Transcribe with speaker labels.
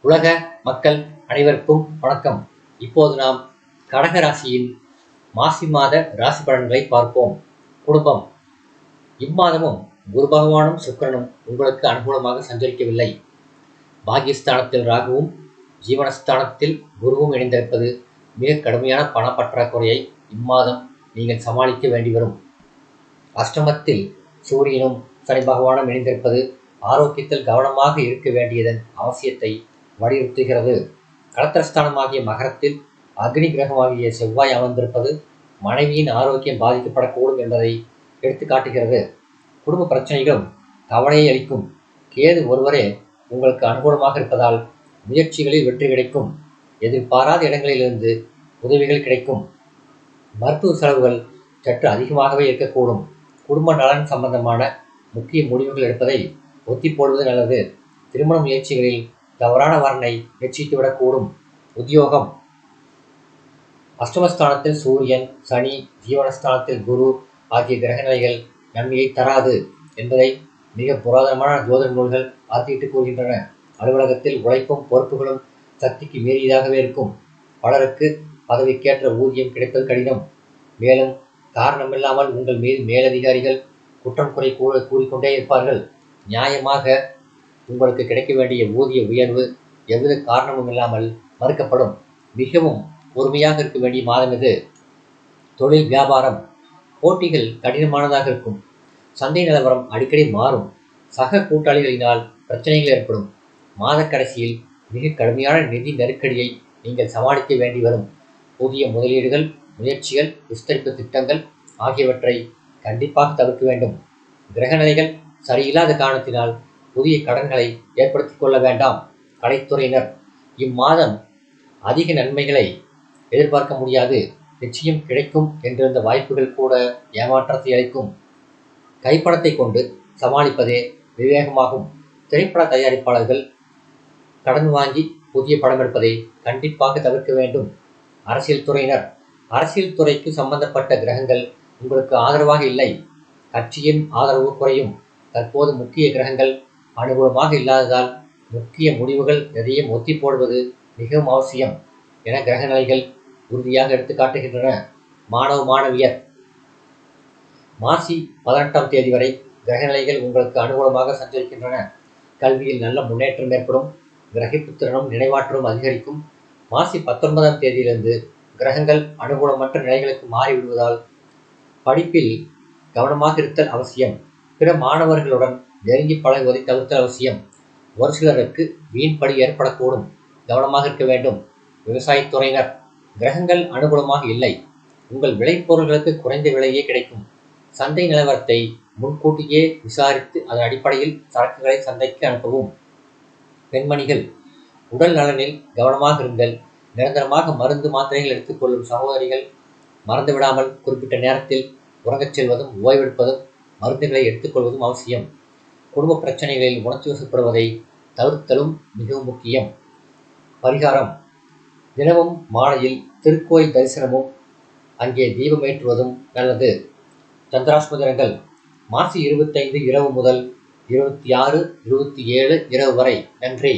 Speaker 1: உலக மக்கள் அனைவருக்கும் வணக்கம். இப்போது நாம் கடக ராசியின் மாசி மாத ராசி பலன்களை பார்ப்போம். குடும்பம். இம்மாதமும் குரு பகவானும் சுக்கிரனும் உங்களுக்கு அனுகூலமாக சஞ்சரிக்கவில்லை. பாகியஸ்தானத்தில் ராகுவும் ஜீவனஸ்தானத்தில் குருவும் இணைந்திருப்பது மிக கடுமையான பணப்பற்றாக்குறையை இம்மாதம் நீங்கள் சமாளிக்க வேண்டி வரும். அஷ்டமத்தில் சூரியனும் சனி பகவானும் இணைந்திருப்பது ஆரோக்கியத்தில் கவனமாக இருக்க வேண்டியதன் அவசியத்தை வலியுறுத்துகிறது. களத்திரஸ்தானமாகிய மகரத்தில் அக்னி கிரகமாகிய செவ்வாய் அமர்ந்திருப்பது மனைவியின் ஆரோக்கியம் பாதிக்கப்படக்கூடும் என்பதை எடுத்து காட்டுகிறது. குடும்ப பிரச்சனைகளும் கவலையை அளிக்கும். கேது ஒருவரே உங்களுக்கு அனுகூலமாக இருப்பதால் முயற்சிகளில் வெற்றி கிடைக்கும். எதிர்பாராத இடங்களிலிருந்து உதவிகள் கிடைக்கும். மருத்துவ செலவுகள் சற்று அதிகமாகவே இருக்கக்கூடும். குடும்ப நலன் சம்பந்தமான முக்கிய முடிவுகள் எடுப்பதை ஒத்தி போடுவது நல்லது. திருமண முயற்சிகளில் தவறான வரனை நிச்சயித்துவிடக்கூடும். உத்தியோகம். அஷ்டமஸ்தானத்தில் சூரியன், சனி, ஜீவனஸ்தானத்தில் குரு ஆகிய கிரகநிலைகள் நன்மையை தராது என்பதை மிக புராதனமான ஜோதிட நூல்கள் ஆத்திட்டு கூறுகின்றன. அலுவலகத்தில் உழைப்பும் பொறுப்புகளும் சக்திக்கு மீறியதாகவே இருக்கும். பலருக்கு பதவிக்கேற்ற ஊதியம் கிடைப்பது கடினம். மேலும் காரணமில்லாமல் உங்கள் மீது மேலதிகாரிகள் குற்றம் குறை கூறிக்கொண்டே இருப்பார்கள். நியாயமாக உங்களுக்கு கிடைக்க வேண்டிய ஊதிய உயர்வு எவ்வித காரணமும் இல்லாமல் மறுக்கப்படும். மிகவும் பொறுமையாக இருக்க வேண்டிய மாதம் இது. தொழில் வியாபாரம். போட்டிகள் கடினமானதாக இருக்கும். சந்தை நிலவரம் அடிக்கடி மாறும். சக கூட்டாளிகளினால் பிரச்சனைகள் ஏற்படும். மாத கடைசியில் மிக கடுமையான நிதி நெருக்கடியை நீங்கள் சமாளிக்க வேண்டி வரும். புதிய முதலீடுகள், முயற்சிகள், விஸ்தரிப்பு திட்டங்கள் ஆகியவற்றை கண்டிப்பாக தவிர்க்க வேண்டும். கிரகநிலைகள் சரியில்லாத காரணத்தினால் புதிய கடன்களை ஏற்படுத்திக் கொள்ள வேண்டாம். கலைத்துறையினர். இம்மாதம் அதிக நன்மைகளை எதிர்பார்க்க முடியாது. நிச்சயம் கிடைக்கும் என்றிருந்த வாய்ப்புகள் கூட ஏமாற்றத்தை அளிக்கும். கைப்பணத்தை கொண்டு சமாளிப்பதே விவேகமாகும். திரைப்பட தயாரிப்பாளர்கள் கடன் வாங்கி புதிய படம் எடுப்பதை கண்டிப்பாக தவிர்க்க வேண்டும். அரசியல் துறையினர். அரசியல் துறைக்கு சம்பந்தப்பட்ட கிரகங்கள் உங்களுக்கு ஆதரவாக இல்லை. கட்சியின் ஆதரவு குறையும். தற்போது முக்கிய கிரகங்கள் அனுகூலமாக இல்லாததால் முக்கிய முடிவுகள் எதையும் ஒத்தி போடுவது மிகவும் அவசியம் என கிரகநிலைகள் உறுதியாக எடுத்து காட்டுகின்றன. மாணவ மாணவியர். மாசி 18ஆம் தேதி வரை கிரகநிலைகள் உங்களுக்கு அனுகூலமாக சஞ்சரிக்கின்றன. கல்வியில் நல்ல முன்னேற்றம் ஏற்படும். கிரகிப்பு திறனும் நினைவாற்றலும் அதிகரிக்கும். மாசி 19ஆம் தேதியிலிருந்து கிரகங்கள் அனுகூலமற்ற நிலைகளுக்கு மாறிவிடுவதால் படிப்பில் கவனமாக இருத்தல் அவசியம். பிற மாணவர்களுடன் நெருங்கி பழகுவதை தவிர்த்தல் அவசியம். ஒரு சிலருக்கு வீண்படி ஏற்படக்கூடும். கவனமாக இருக்க வேண்டும். விவசாயத்துறையினர். கிரகங்கள் அனுகூலமாக இல்லை. உங்கள் விளைபொருள்களுக்கு குறைந்த விலையே கிடைக்கும். சந்தை நிலவரத்தை முன்கூட்டியே விசாரித்து அதன் அடிப்படையில் சரக்குகளை சந்தைக்கு அனுப்பவும். பெண்மணிகள். உடல் நலனில் கவனமாக இருங்கள். நிரந்தரமாக மருந்து மாத்திரைகள் எடுத்துக்கொள்ளும் சகோதரிகள் மறந்துவிடாமல் குறிப்பிட்ட நேரத்தில் உறங்கச் செல்வதும் ஓய்வெடுப்பதும் மருந்துகளை எடுத்துக்கொள்வதும் அவசியம். குடும்ப பிரச்சனைகளில் உணர்ச்சி வசப்படுவதை தவிர்த்தலும் மிகவும் முக்கியம். பரிகாரம். தினமும் மாலையில் திருக்கோயில் தரிசனமும் அங்கே தீபமேற்றுவதும் நல்லது. சந்திராஷ்டம தினங்கள். மாசி 25 இரவு முதல் 26, 27 இரவு வரை. நன்றி.